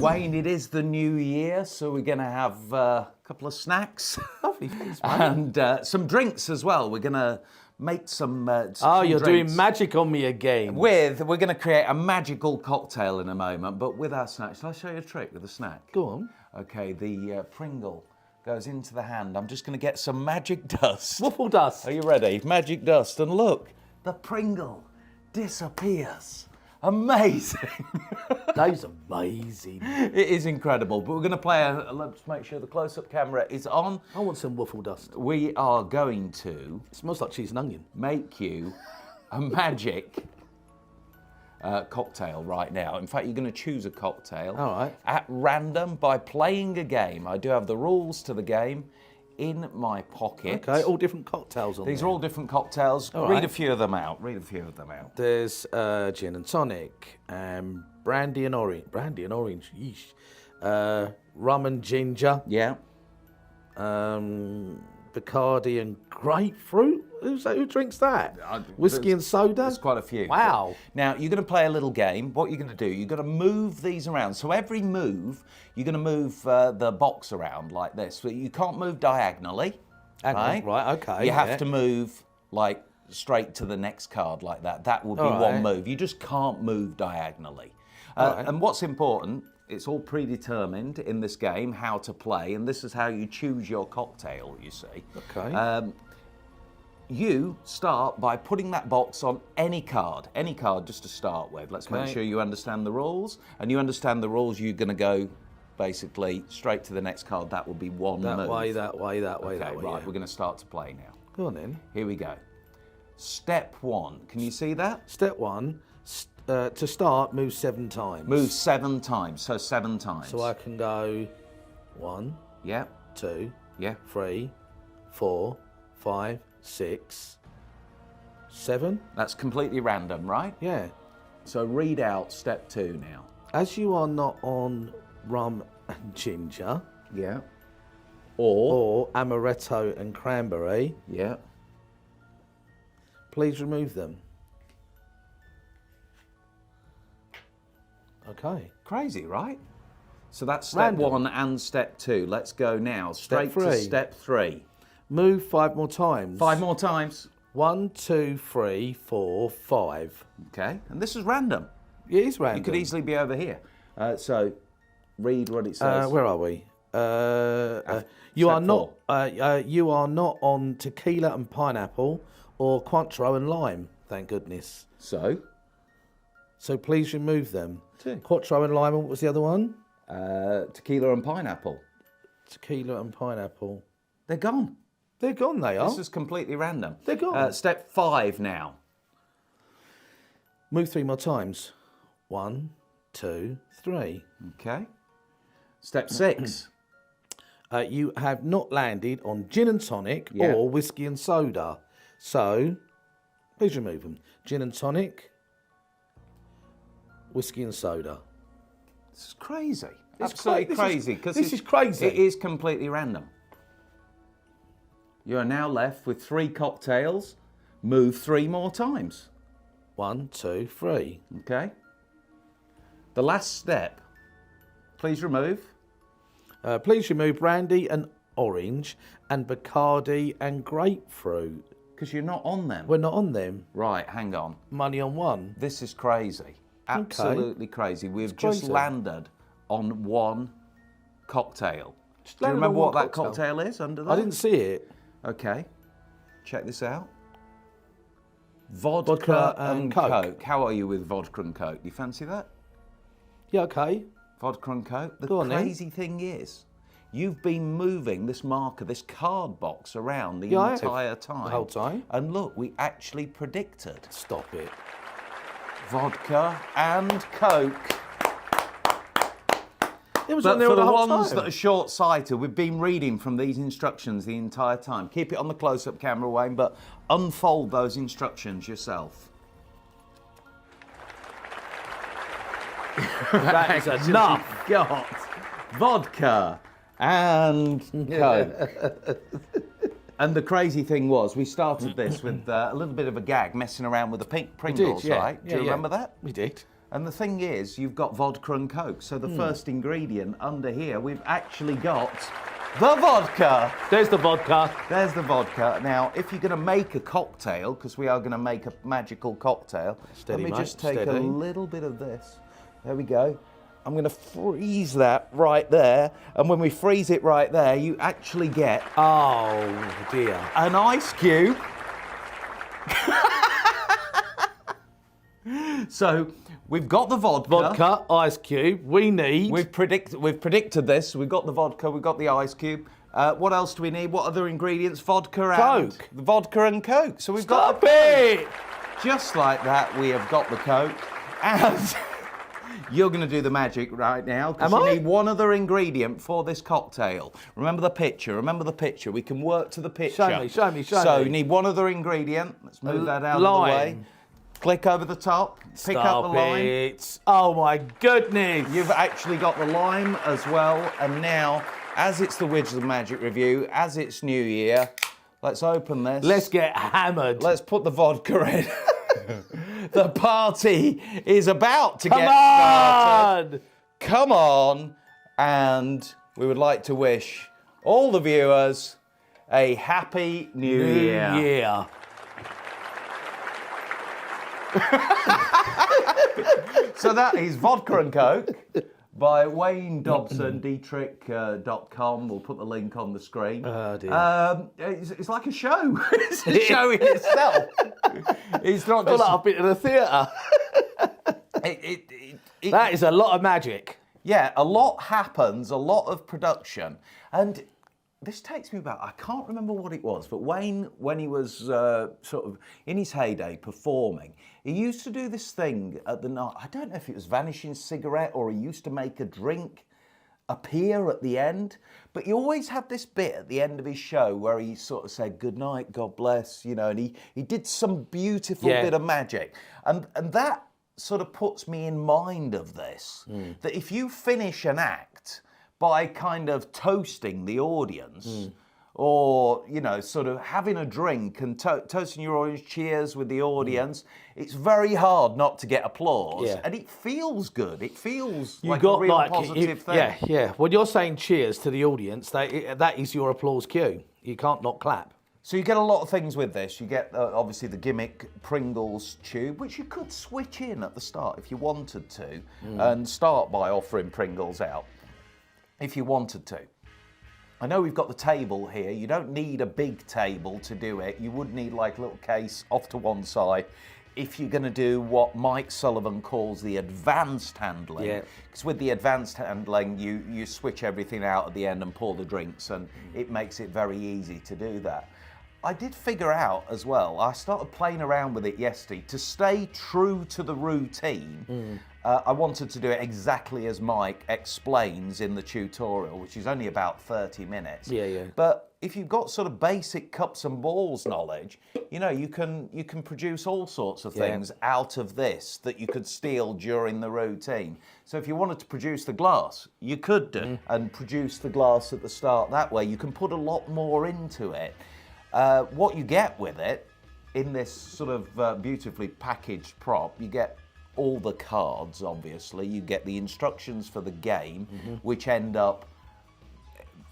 Wayne, it is the new year, so we're going to have a couple of snacks. Lovely, thanks, mate. And some drinks as well. We're going to make some you're drinks. doing magic on me again. We're going to create a magical cocktail in a moment, but with our snacks. Shall I show you a trick with a snack? Go on. Okay, the Pringle goes into the hand. I'm just going to get some magic dust. Waffle dust. Are you ready? Magic dust, and look, the Pringle disappears. Amazing. That is amazing. It is incredible, but we're going to play let's make sure the close-up camera is on. I want some waffle dust. We are going to It smells like cheese and onion. make you a magic cocktail right now. In fact, you're going to choose a cocktail All right. at random by playing a game. I do have the rules to the game in my pocket. Okay, all different cocktails on These there. are all different cocktails. All Read right. a few of them out. There's gin and tonic, brandy and orange. Brandy and orange, yeesh. Rum and ginger, Yeah. Bacardi and grapefruit. Who drinks that? Whiskey and soda? There's quite a few. Wow. Now, you're going to play a little game. What you're going to do, you're going to move these around. So every move, you're going to move the box around like this. So you can't move diagonally, right? Right, okay. You have to move like straight to the next card like that. That would be All one right. move. You just can't move diagonally. All right. And what's important, it's all predetermined in this game how to play, and this is how you choose your cocktail, you see. Okay. You start by putting that box on any card just to start with. Let's make Okay. sure you understand the rules. And you understand the rules, you're going to go basically straight to the next card. That will be one that move. way, that way, that way, Okay, that way. right, yeah. we're going to start to play now. Go on then. Here we go. Step one. Can you see that? Step one, to start, move 7 times. Move 7 times, so 7 times. So I can go 1, Yeah, 2, yeah. 3, 4, 5, 6, 7. That's completely random, right? Yeah. So read out step 2 now. As you are not on rum and ginger, Yeah. Or, or amaretto and cranberry, yeah. please remove them. Okay. Crazy, right? So that's step Random. 1 and step 2. Let's go now. Straight to 3. step 3. Move 5 more times. 5 more times. 1, 2, 3, 4, 5. Okay. And this is random. It is random. You could easily be over here. So read what it says. Where are we? You are step not. You are not on tequila and pineapple or Cointreau and lime. Thank goodness. So, So please remove them. 2. Cointreau and lime. And what was the other one? Tequila and pineapple. Tequila and pineapple. They're gone. They're gone. They are. This is completely random. They're gone. Step 5 now. Move 3 more times. 1, 2, 3. Okay. Step 6. You have not landed on gin and tonic Yeah. or whiskey and soda. So, please remove them. Gin and tonic, whiskey and soda. This is crazy. It's Absolutely this is- crazy. 'Cause this is crazy. It is completely random. You are now left with 3 cocktails. Move 3 more times. 1, 2, 3. Okay. The last step. Please remove. Please remove brandy and orange and Bacardi and grapefruit. Because you're not on them. We're not on them. Right, hang on. Money on one. This is crazy. Absolutely crazy. We've just crazy. landed on 1 cocktail. Do you landed on remember what one that cocktail. cocktail is under there? I didn't see it. Okay. Check this out. Vodka, Vodka and and Coke. Coke. How are you with vodka and Coke? Do you fancy that? Yeah, okay. Vodka and Coke? The Go on then. crazy thing is, you've been moving this marker, this card box around the Yeah, I have. entire time. The whole time. And look, we actually predicted Stop it. vodka and Coke. It was But on there for all the whole ones time. that are short-sighted, we've been reading from these instructions the entire time. Keep it on the close-up camera, Wayne, but unfold those instructions yourself. That is enough. Got vodka and Coke. And the crazy thing was, we started this with a little bit of a gag, messing around with the pink Pringles, yeah. right? Do you remember that? We did. And the thing is, you've got vodka and Coke. So the first ingredient under here, we've actually got the vodka. There's the vodka. There's the vodka. Now, if you're going to make a cocktail, because we are going to make a magical cocktail, Steady, let me mate, just take steady. a little bit of this. There we go. I'm going to freeze that right there. And when we freeze it right there, you actually get Oh, dear. an ice cube. So we've got the vodka. Vodka, ice cube. We need... We've predicted this. We've got the vodka. We've got the ice cube. What else do we need? What other ingredients? Vodka and Coke. The vodka and Coke. So we've Stop got it! just like that. We have got the Coke, and you're going to do the magic right now because Am you I? need one other ingredient for this cocktail. Remember the picture. Remember the picture. We can work to the picture. Show me. So you need one other ingredient. Let's move that out of the way. Lime. Click over the top. Pick up the lime. It. Oh my goodness. You've actually got the lime as well, and now, as it's the Wizards of Magic review, as it's New Year, let's open this. Let's get hammered. Let's put the vodka in. The party is about to Come get on! started. Come on, and we would like to wish all the viewers a happy New Year. Yeah. So that is Vodka and Coke by Wayne Dobson, Dietrich.com. We'll put the link on the screen. Oh, dear. It's like a show. It's a show in itself. It's not Well, just... I've been to the theatre. That is a lot of magic. Yeah, a lot happens, a lot of production. And this takes me back, I can't remember what it was, but Wayne, when he was sort of in his heyday performing, he used to do this thing at the night. I don't know if it was Vanishing Cigarette or he used to make a drink appear at the end, but he always had this bit at the end of his show where he sort of said, "Good night, God bless," you know, and he did some beautiful bit of magic. And that sort of puts me in mind of this, that if you finish an act by kind of toasting the audience, or, you know, sort of having a drink and toasting your audience, cheers with the audience, it's very hard not to get applause. Yeah. And it feels good. It feels You like got a real like positive thing. Yeah. When you're saying cheers to the audience, that is your applause cue. You can't not clap. So you get a lot of things with this. You get, obviously, the gimmick Pringles tube, which you could switch in at the start if you wanted to, and start by offering Pringles out if you wanted to. I know we've got the table here. You don't need a big table to do it. You would need like a little case off to one side if you're going to do what Mike Sullivan calls the advanced handling. Yeah. Because with the advanced handling, you switch everything out at the end and pour the drinks, and it makes it very easy to do that. I did figure out as well, I started playing around with it yesterday, to stay true to the routine. I wanted to do it exactly as Mike explains in the tutorial, which is only about 30 minutes. Yeah. But if you've got sort of basic cups and balls knowledge, you know, you can produce all sorts of things out of this that you could steal during the routine. So if you wanted to produce the glass, you could do, and produce the glass at the start that way. You can put a lot more into it. What you get with it, in this sort of beautifully packaged prop, you get all the cards, obviously. You get the instructions for the game, which end up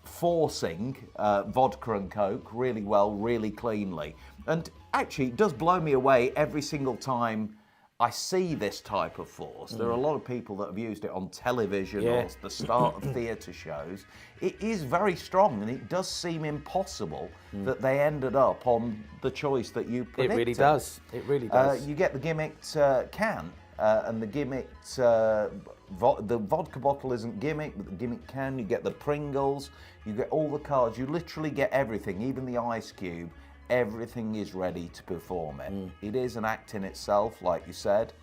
forcing vodka and Coke really well, really cleanly. And actually, it does blow me away every single time I see this type of force. There are a lot of people that have used it on television or the start of theatre shows. It is very strong, and it does seem impossible that they ended up on the choice that you predicted. It really does. It really does. You get the gimmicked can, and the gimmicked, the vodka bottle isn't gimmick, but the gimmick can. You get the Pringles, you get all the cards. You literally get everything, even the ice cube. Everything is ready to perform it. It is an act in itself, like you said.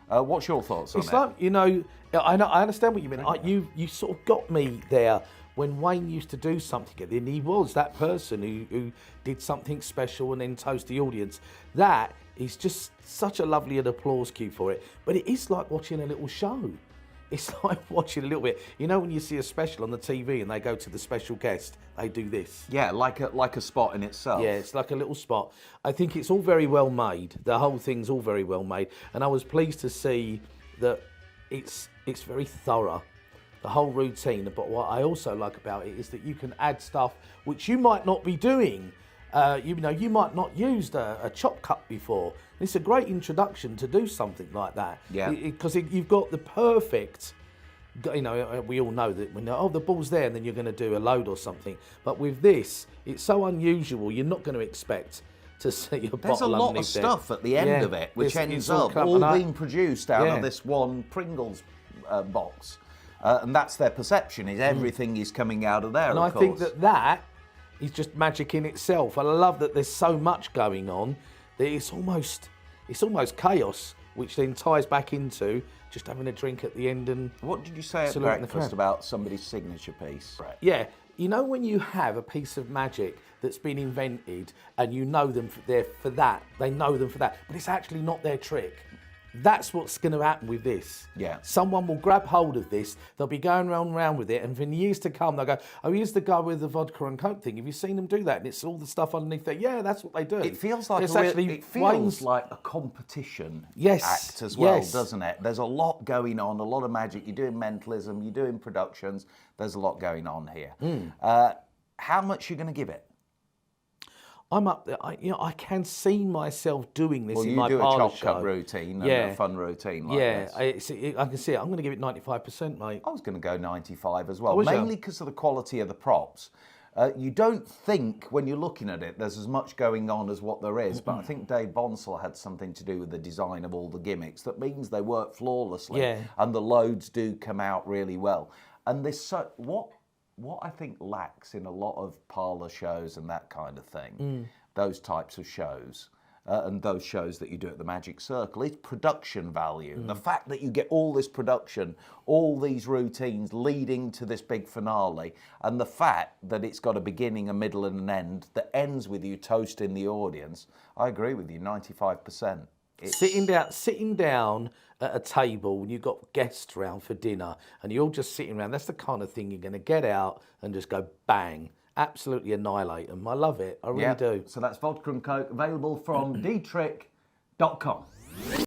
What's your thoughts on it? It's like, you know, I understand what you mean. You sort of got me there when Wayne used to do something, and he was that person who did something special and then toast the audience. That is just such a lovely applause cue for it. But it is like watching a little show. It's like watching a little bit. You know when you see a special on the TV and they go to the special guest, they do this. Yeah, like a spot in itself. Yeah, it's like a little spot. I think it's all very well made. The whole thing's all very well made. And I was pleased to see that it's very thorough, the whole routine. But what I also like about it is that you can add stuff which you might not be doing. You might not used a chop cut before. It's a great introduction to do something like that. Yeah. Because you've got the perfect. We all know that when the ball's there, and then you're going to do a load or something. But with this, it's so unusual. You're not going to expect to see a bottle. There's a lot of underneath stuff at the end of it, which ends up all being produced out of this one Pringles box, and that's their perception. Is everything is coming out of there? And of I think course. that is just magic in itself. I love that there's so much going on that it's almost chaos, which then ties back into just having a drink at the end. And What did you say at saluting the breakfast crowd. about somebody's signature piece? Right. Yeah, when you have a piece of magic that's been invented and you know them for that, they know them for that, but it's actually not their trick. That's what's going to happen with this. Yeah. Someone will grab hold of this, they'll be going round and round with it, and for years to come, they'll go, oh, here's the guy with the vodka and coke thing. Have you seen them do that? And it's all the stuff underneath there. Yeah, that's what they do. It feels like Wayne's like a competition Yes, act as well, yes. doesn't it? There's a lot going on, a lot of magic. You're doing mentalism, you're doing productions. There's a lot going on here. How much are you going to give it? I'm up there. I can see myself doing this in you my do a parlour chop show. cut routine and Yeah. a fun routine like Yeah, this. I can see it. I'm going to give it 95%, mate. I was going to go 95 as well, was you? mainly because of the quality of the props. You don't think when you're looking at it there's as much going on as what there is, but I think Dave Bonsall had something to do with the design of all the gimmicks. That means they work flawlessly, Yeah. and the loads do come out really well. And this what I think lacks in a lot of parlour shows and that kind of thing, those types of shows, and those shows that you do at the Magic Circle, is production value. The fact that you get all this production, all these routines leading to this big finale, and the fact that it's got a beginning, a middle, and an end that ends with you toasting the audience. I agree with you, 95%. Sitting down at a table when you've got guests round for dinner and you're all just sitting around, that's the kind of thing you're going to get out and just go bang, absolutely annihilate them. I love it. I really do. So that's Vodka and Coke, available from dtrick.com.